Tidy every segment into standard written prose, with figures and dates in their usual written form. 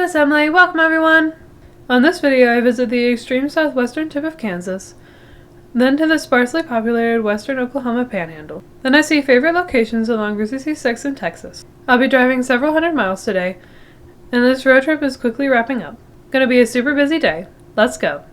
Miss Emily. Welcome everyone! On this video I visit the extreme southwestern tip of Kansas, then to the sparsely populated western Oklahoma Panhandle. Then I see favorite locations along Route 66 in Texas. I'll be driving several hundred miles today, and this road trip is quickly wrapping up. Gonna be a super busy day. Let's go!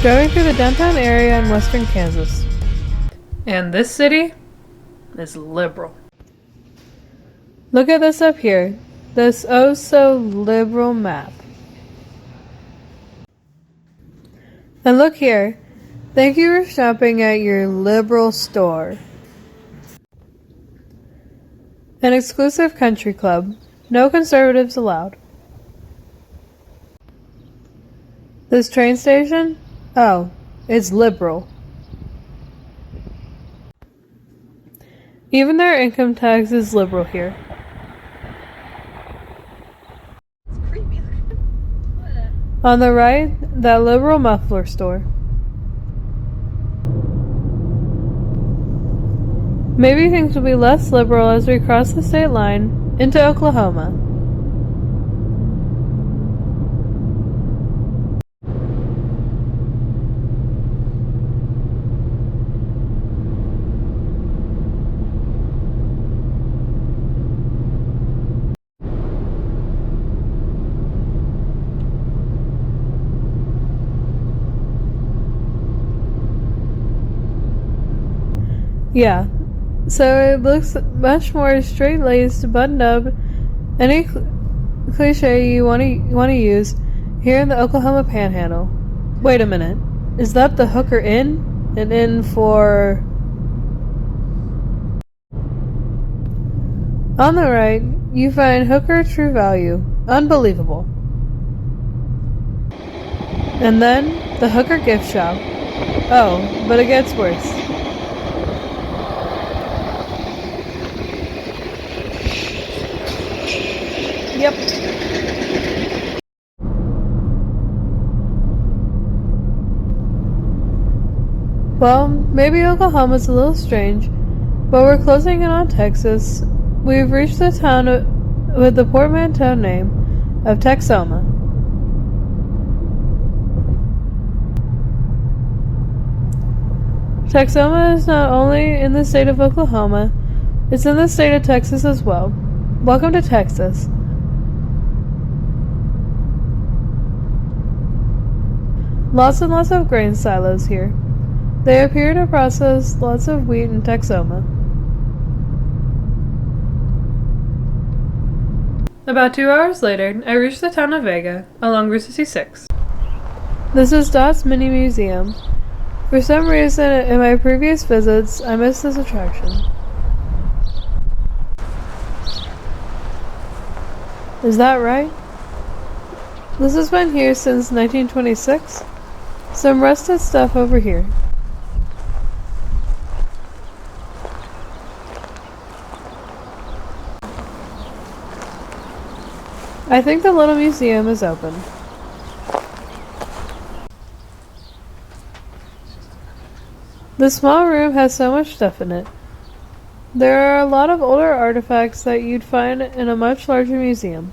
Driving through the downtown area in western Kansas. And this city is liberal. Look at this up here. This oh so liberal map. And look here. Thank you for shopping at your liberal store. An exclusive country club. No conservatives allowed. This train station? Oh, it's liberal. Even their income tax is liberal here. It's creepy. On the right, that liberal muffler store. Maybe things will be less liberal as we cross the state line into Oklahoma. Yeah, so it looks much more straight-laced, buttoned up, any cliche you want to use here in the Oklahoma Panhandle. Wait a minute, is that the Hooker Inn? An inn for... On the right, you find Hooker True Value. Unbelievable. And then, the Hooker Gift Shop. Oh, but it gets worse. Yep. Well, maybe Oklahoma's a little strange, but we're closing in on Texas. We've reached the town with the portmanteau name of Texhoma. Texhoma is not only in the state of Oklahoma, it's in the state of Texas as well. Welcome to Texas. Lots and lots of grain silos here. They appear to process lots of wheat in Texhoma. About 2 hours later, I reached the town of Vega, along Route 66. This is Dot's Mini Museum. For some reason, in my previous visits, I missed this attraction. Is that right? This has been here since 1926. Some rusted stuff over here. I think the little museum is open. The small room has so much stuff in it. There are a lot of older artifacts that you'd find in a much larger museum.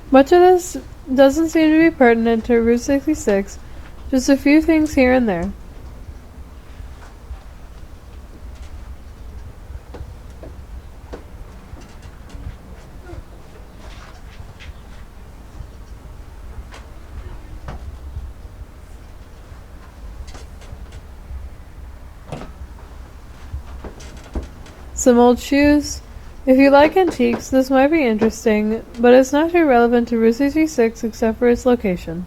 Much of this doesn't seem to be pertinent to Route 66, just a few things here and there. Some old shoes. If you like antiques, this might be interesting, but it's not too relevant to Route 66 except for its location.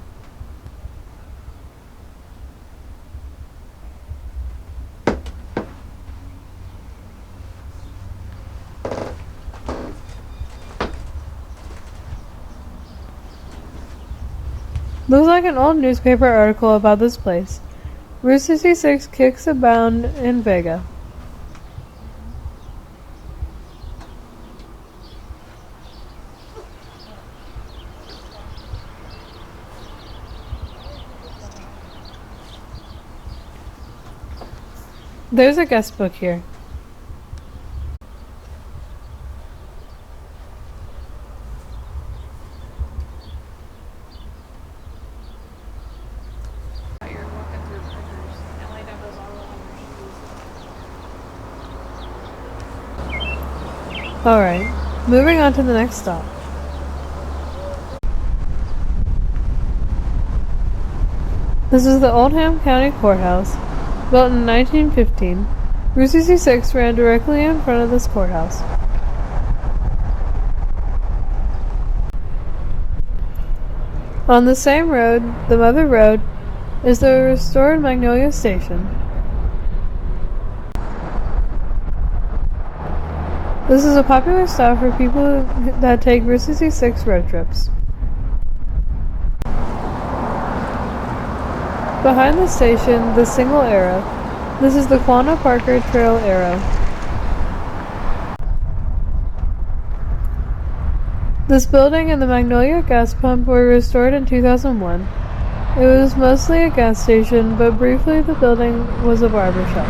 Looks like an old newspaper article about this place. Route 66 kicks abound in Vega. There's a guest book here. You're walking through pictures. LA numbers all on your shoes. Alright, moving on to the next stop. This is the Oldham County Courthouse, built in 1915. Route 66 ran directly in front of this courthouse. On the same road, the Mother Road, is the restored Magnolia station. This is a popular stop for people that take Route 66 road trips. Behind the station, the single arrow. This is the Quanah Parker Trail arrow. This building and the Magnolia gas pump were restored in 2001. It was mostly a gas station, but briefly the building was a barber shop.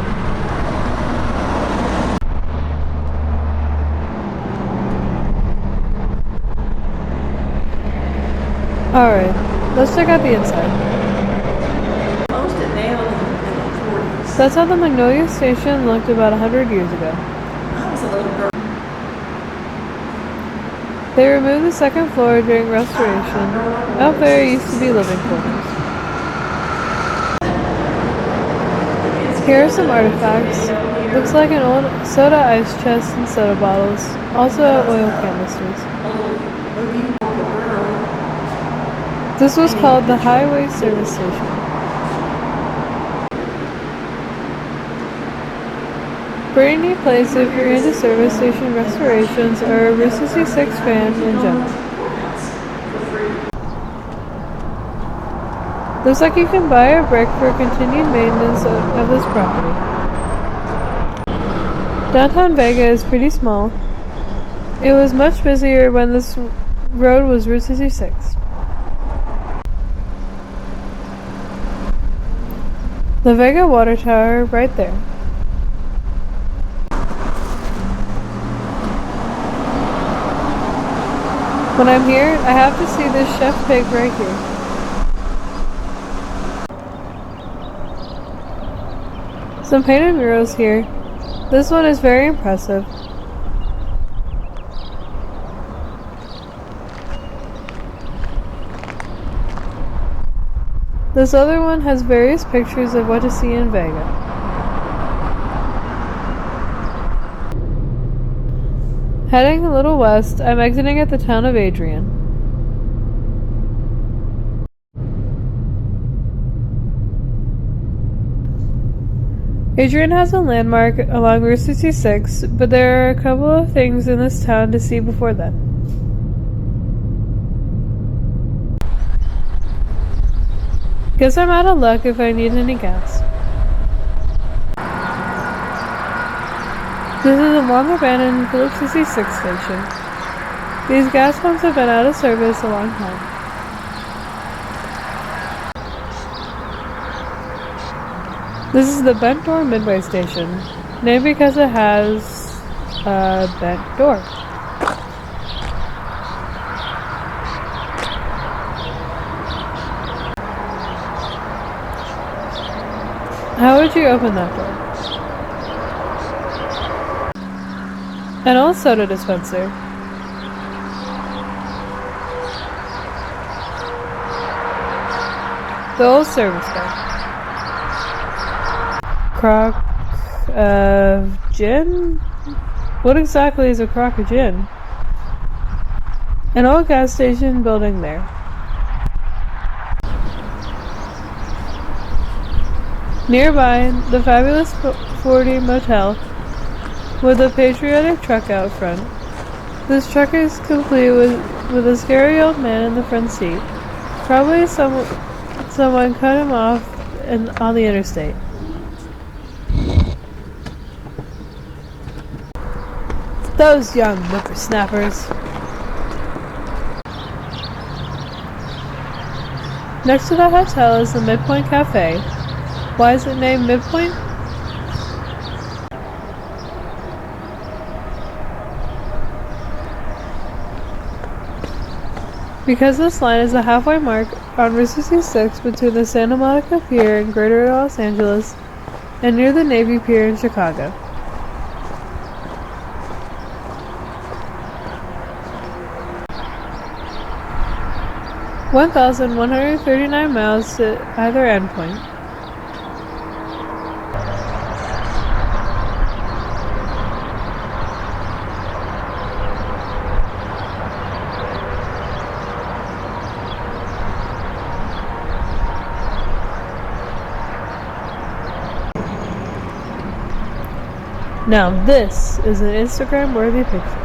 Alright, let's check out the inside. That's how the Magnolia station looked about 100 years ago. I was a little girl. They removed the second floor during restoration. Out there used to be living quarters. Here are some artifacts. Looks like an old soda ice chest and soda bottles. Also oil canisters. This was called the Highway Service Station. Pretty neat place if you're into service station restorations or a Route 66 fan in general. Looks like you can buy a brick for continued maintenance of this property. Downtown Vega is pretty small. It was much busier when this road was Route 66. The Vega water tower right there. When I'm here, I have to see this chef pig right here. Some painted murals here. This one is very impressive. This other one has various pictures of what to see in Vega. Heading a little west, I'm exiting at the town of Adrian. Adrian has a landmark along Route 66, but there are a couple of things in this town to see before then. Guess I'm out of luck if I need any gas. This is a long-abandoned Phillips 66 station. These gas pumps have been out of service a long time. This is the Bent Door Midway Station, named because it has a bent door. How would you open that door? An old soda dispenser. The old service bar. Crock of gin? What exactly is a Crockage Inn? An old gas station building there. Nearby, the fabulous 40 Motel with a patriotic truck out front. This truck is complete with a scary old man in the front seat. Probably someone cut him off on the interstate. Those young whippersnappers. Next to the hotel is the Midpoint Cafe. Why is it named Midpoint? Because this line is a halfway mark on Route 66 between the Santa Monica Pier in Greater Los Angeles and near the Navy Pier in Chicago. (1,139 miles to either endpoint). Now this is an Instagram-worthy picture.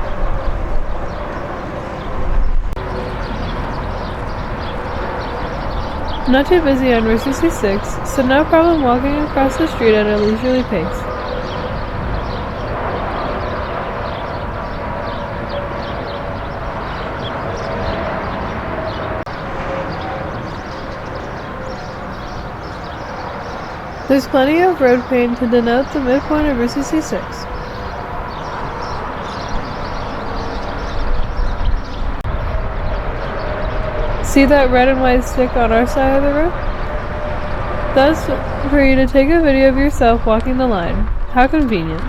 Not too busy on Route 66, so no problem walking across the street at a leisurely pace. There's plenty of road paint to denote the midpoint of Route 66. See that red and white stick on our side of the road? That's for you to take a video of yourself walking the line. How convenient.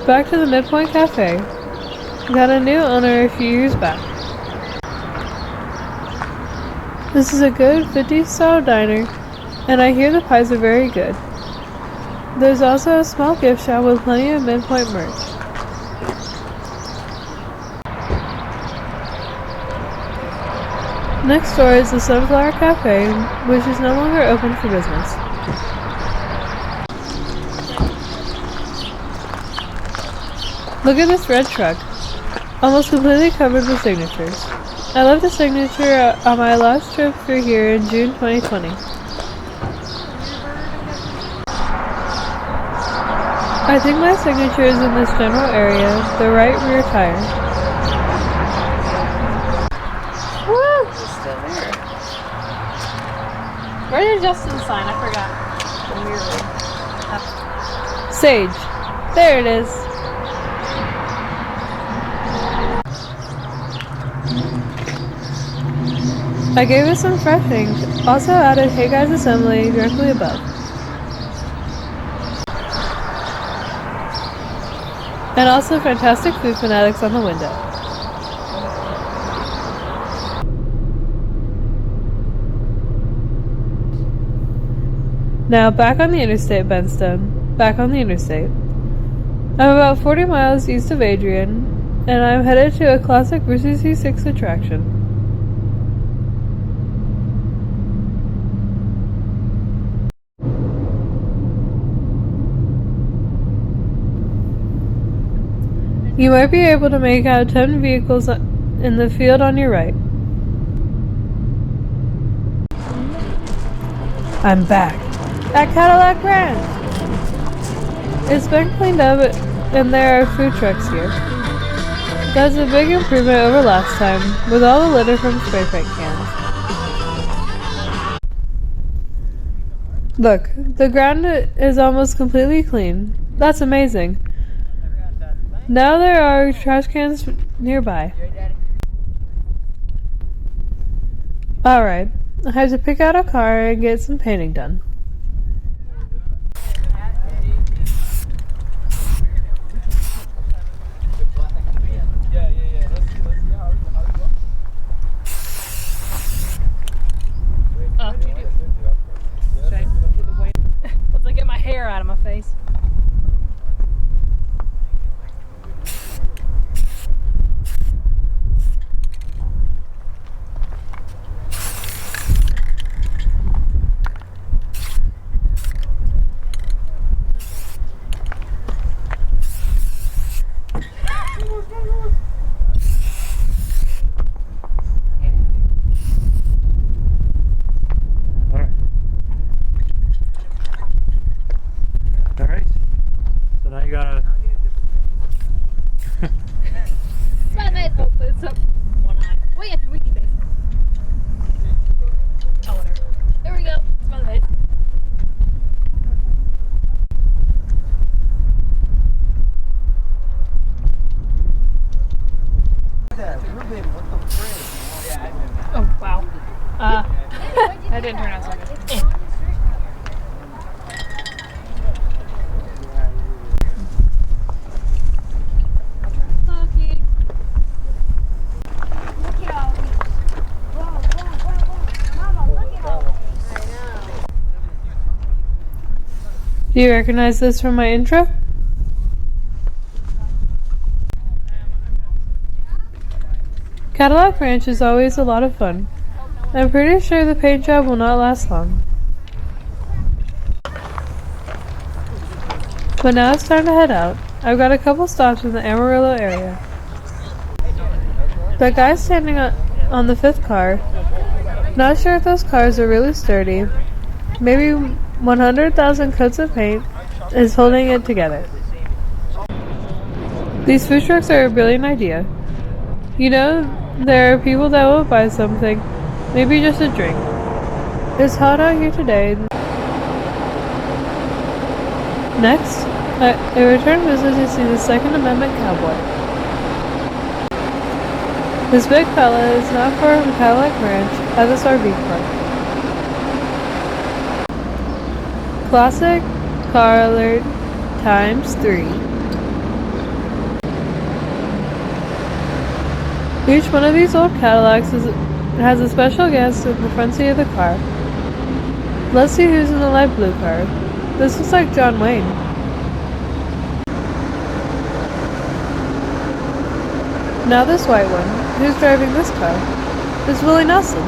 Back to the Midpoint Cafe. Got a new owner a few years back. This is a good 50s style diner, and I hear the pies are very good. There's also a small gift shop with plenty of Midpoint merch. Next door is the Sunflower Cafe, which is no longer open for business. Look at this red truck, almost completely covered with signatures. I left a signature on my last trip through here in June 2020. I think my signature is in this general area, the right rear tire. Woo! It's still there. Where's your Justin sign? I forgot. Sage. There it is. I gave it some fresh ink, also added Hey Guys Assembly directly above. And also Fantastic Food Fanatics on the window. Now back on the interstate, Benstone. Back on the interstate. I'm about 40 miles east of Adrian, and I'm headed to a classic Route 66 attraction. You might be able to make out 10 vehicles in the field on your right. I'm back at Cadillac Ranch. It's been cleaned up and there are food trucks here. That's a big improvement over last time, with all the litter from spray paint cans. Look, the ground is almost completely clean. That's amazing. Now there are trash cans nearby. Alright, I have to pick out a car and get some painting done. Once I get my hair out of my face. That didn't turn out so good. Do you recognize this from my intro? Cadillac Ranch is always a lot of fun. I'm pretty sure the paint job will not last long. But now it's time to head out. I've got a couple stops in the Amarillo area. That guy standing on the 5th car, not sure if those cars are really sturdy. Maybe 100,000 coats of paint is holding it together. These food trucks are a brilliant idea. You know, there are people that will buy something, maybe just a drink. It's hot out here today. Next, a return visit to see the Second Amendment Cowboy. This big fella is not far from Cadillac Ranch at this RV park. Classic car alert ×3. Each one of these old Cadillacs has a special guest in the front seat of the car. Let's see who's in the light blue car. This looks like John Wayne. Now this white one. Who's driving this car? It's Willie Nelson.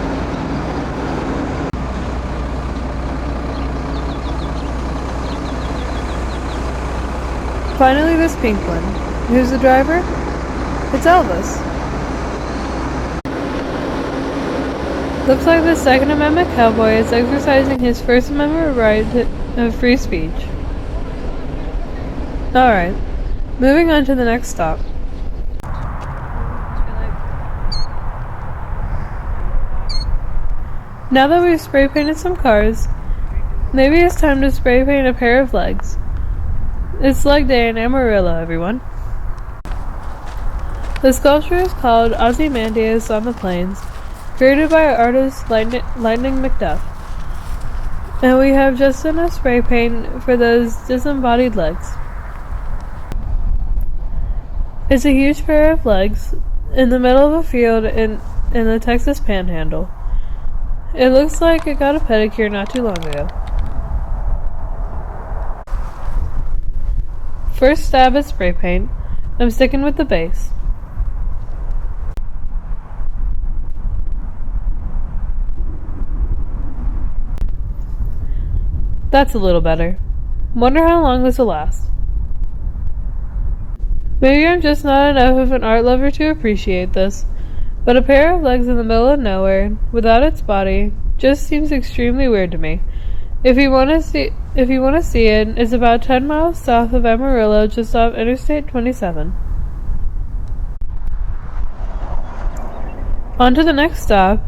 Finally this pink one. Who's the driver? It's Elvis. Looks like the Second Amendment Cowboy is exercising his First Amendment right of free speech. Alright, moving on to the next stop. Now that we've spray painted some cars, maybe it's time to spray paint a pair of legs. It's leg day in Amarillo, everyone. The sculpture is called Ozymandias on the Plains, created by artist Lightning McDuff. And we have just enough spray paint for those disembodied legs. It's a huge pair of legs in the middle of a field in the Texas Panhandle. It looks like it got a pedicure not too long ago. First stab at spray paint. I'm sticking with the base. That's a little better. Wonder how long this will last. Maybe I'm just not enough of an art lover to appreciate this, but a pair of legs in the middle of nowhere, without its body, just seems extremely weird to me. If you want to see it, it's about 10 miles south of Amarillo, just off Interstate 27. On to the next stop,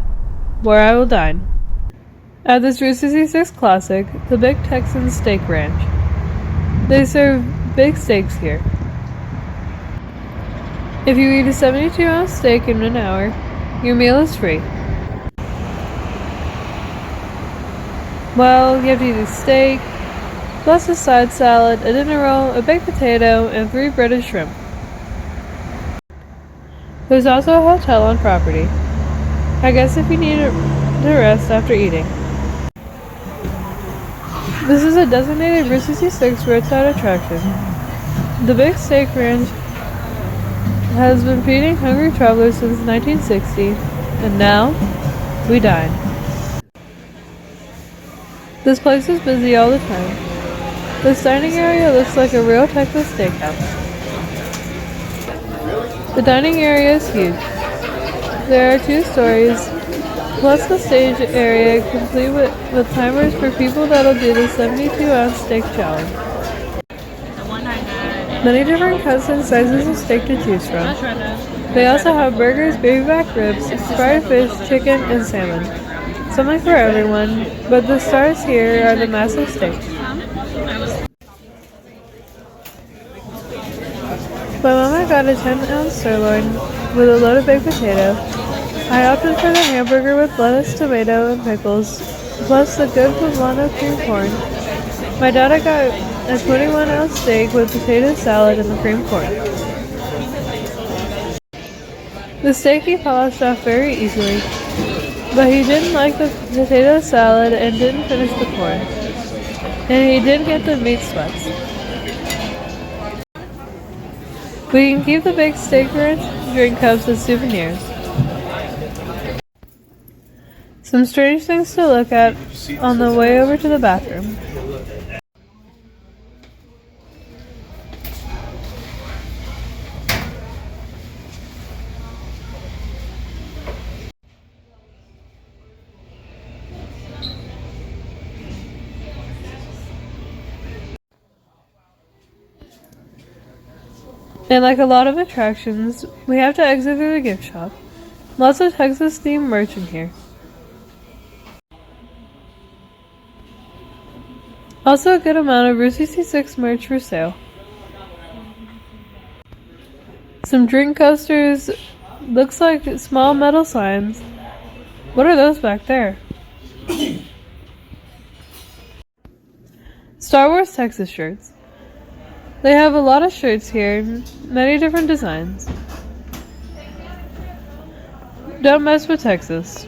where I will dine. At this Route 66 Classic, the Big Texan Steak Ranch. They serve big steaks here. If you eat a 72-ounce steak in an hour, your meal is free. Well, you have to eat a steak, plus a side salad, a dinner roll, a baked potato, and 3 breaded shrimp. There's also a hotel on property. I guess if you need to rest after eating. This is a designated Route 66 roadside attraction. The Big Steak Ranch has been feeding hungry travelers since 1960, and now we dine. This place is busy all the time. This dining area looks like a real Texas steakhouse. The dining area is huge. There are 2 stories, plus the stage area complete with timers for people that'll do the 72-ounce steak challenge. Many different cuts and sizes of steak to choose from. They also have burgers, baby back ribs, fried fish, chicken, and salmon. Something for everyone, but the stars here are the massive steaks. My mama got a 10-ounce sirloin with a loaded baked potato. I opted for the hamburger with lettuce, tomato, and pickles, plus the good poblano cream corn. My daughter got a 21-ounce steak with potato salad and the cream corn. The steak he polished off very easily, but he didn't like the potato salad and didn't finish the corn. And he did get the meat sweats. We can keep the baked steak ranch drink cups as souvenirs. Some strange things to look at on the way over to the bathroom. And like a lot of attractions, we have to exit through the gift shop. Lots of Texas themed merch in here. Also a good amount of Route 66 merch for sale. Some drink coasters, looks like small metal signs. What are those back there? Star Wars Texas shirts. They have a lot of shirts here, many different designs. Don't mess with Texas.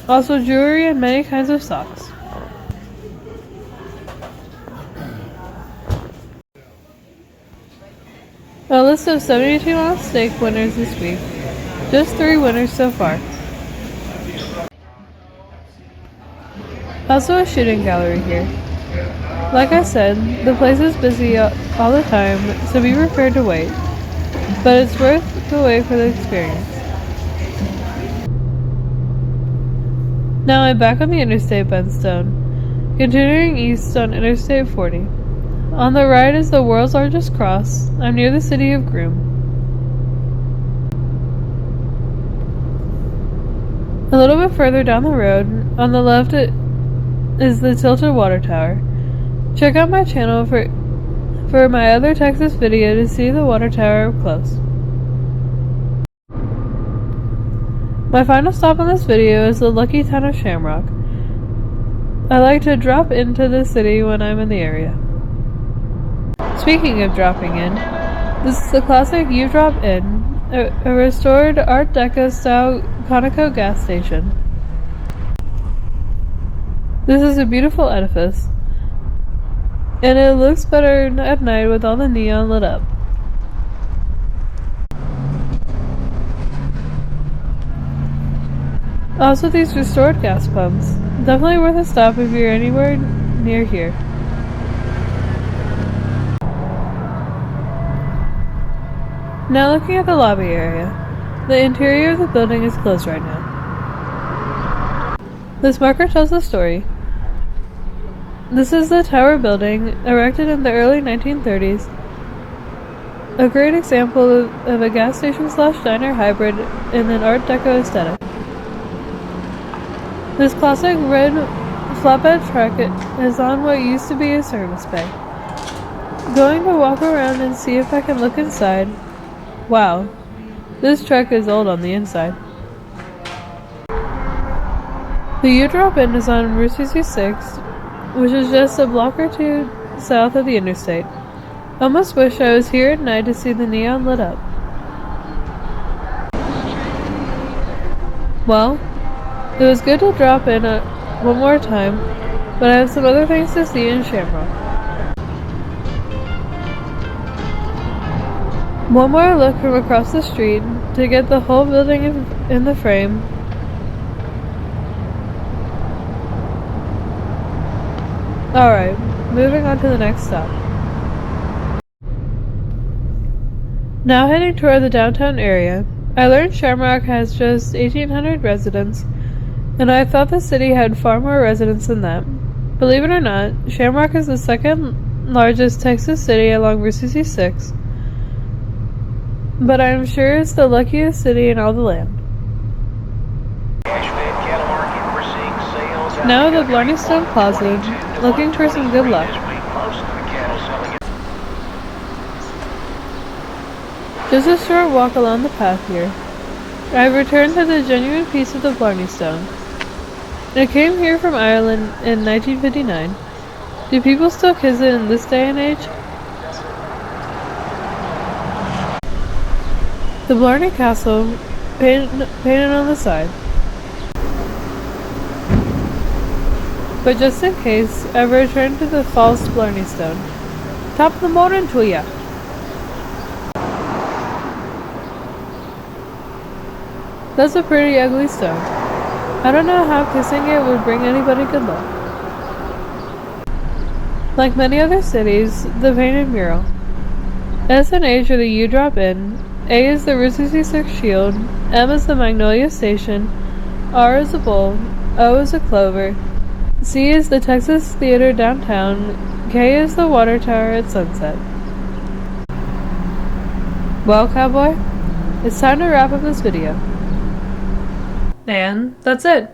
Also jewelry and many kinds of socks. A list of 72-ounce steak winners this week. Just 3 winners so far. Also a shooting gallery here. Like I said, the place is busy all the time, so be prepared to wait. But it's worth the wait for the experience. Now I'm back on the Interstate Bendstone, continuing east on Interstate 40. On the right is the world's largest cross. I'm near the city of Groom. A little bit further down the road, on the left is the tilted water tower. Check out my channel for my other Texas video to see the water tower up close. My final stop on this video is the lucky town of Shamrock. I like to drop into the city when I'm in the area. Speaking of dropping in, this is the classic You Drop In, a restored Art Deco style Conoco gas station. This is a beautiful edifice, and it looks better at night with all the neon lit up. Also these restored gas pumps, definitely worth a stop if you're anywhere near here. Now looking at the lobby area, the interior of the building is closed right now. This marker tells the story. This is the tower building, erected in the early 1930s. A great example of a gas station slash diner hybrid in an Art Deco aesthetic. This classic red flatbed truck is on what used to be a service bay. Going to walk around and see if I can look inside. Wow, this truck is old on the inside. The U Drop In is on Route 66, which is just a block or two south of the interstate. Almost wish I was here at night to see the neon lit up. Well, it was good to drop in one more time, but I have some other things to see in Shamrock. One more look from across the street to get the whole building in the frame. Alright, moving on to the next stop. Now heading toward the downtown area. I learned Shamrock has just 1,800 residents, and I thought the city had far more residents than that. Believe it or not, Shamrock is the second largest Texas city along Route 66, but I'm sure it's the luckiest city in all the land. Now the Blarney Stone Plaza, looking for some good luck. Just a short walk along the path here. I've returned to the genuine piece of the Blarney stone. It came here from Ireland in 1959. Do people still kiss it in this day and age? The Blarney Castle, painted on the side. But just in case, I've returned to the false Blarney stone. Top the morning to ya! That's a pretty ugly stone. I don't know how kissing it would bring anybody good luck. Like many other cities, the painted mural. S and H are the U drop in, A is the Route 66 shield, M is the Magnolia station, R is a bull, O is a clover, C is the Texas Theater downtown, K is the water tower at sunset. Well, cowboy, it's time to wrap up this video. And that's it.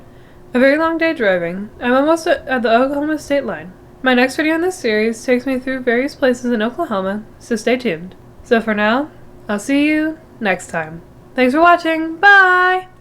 A very long day driving. I'm almost at the Oklahoma state line. My next video in this series takes me through various places in Oklahoma, so stay tuned. So for now, I'll see you next time. Thanks for watching. Bye!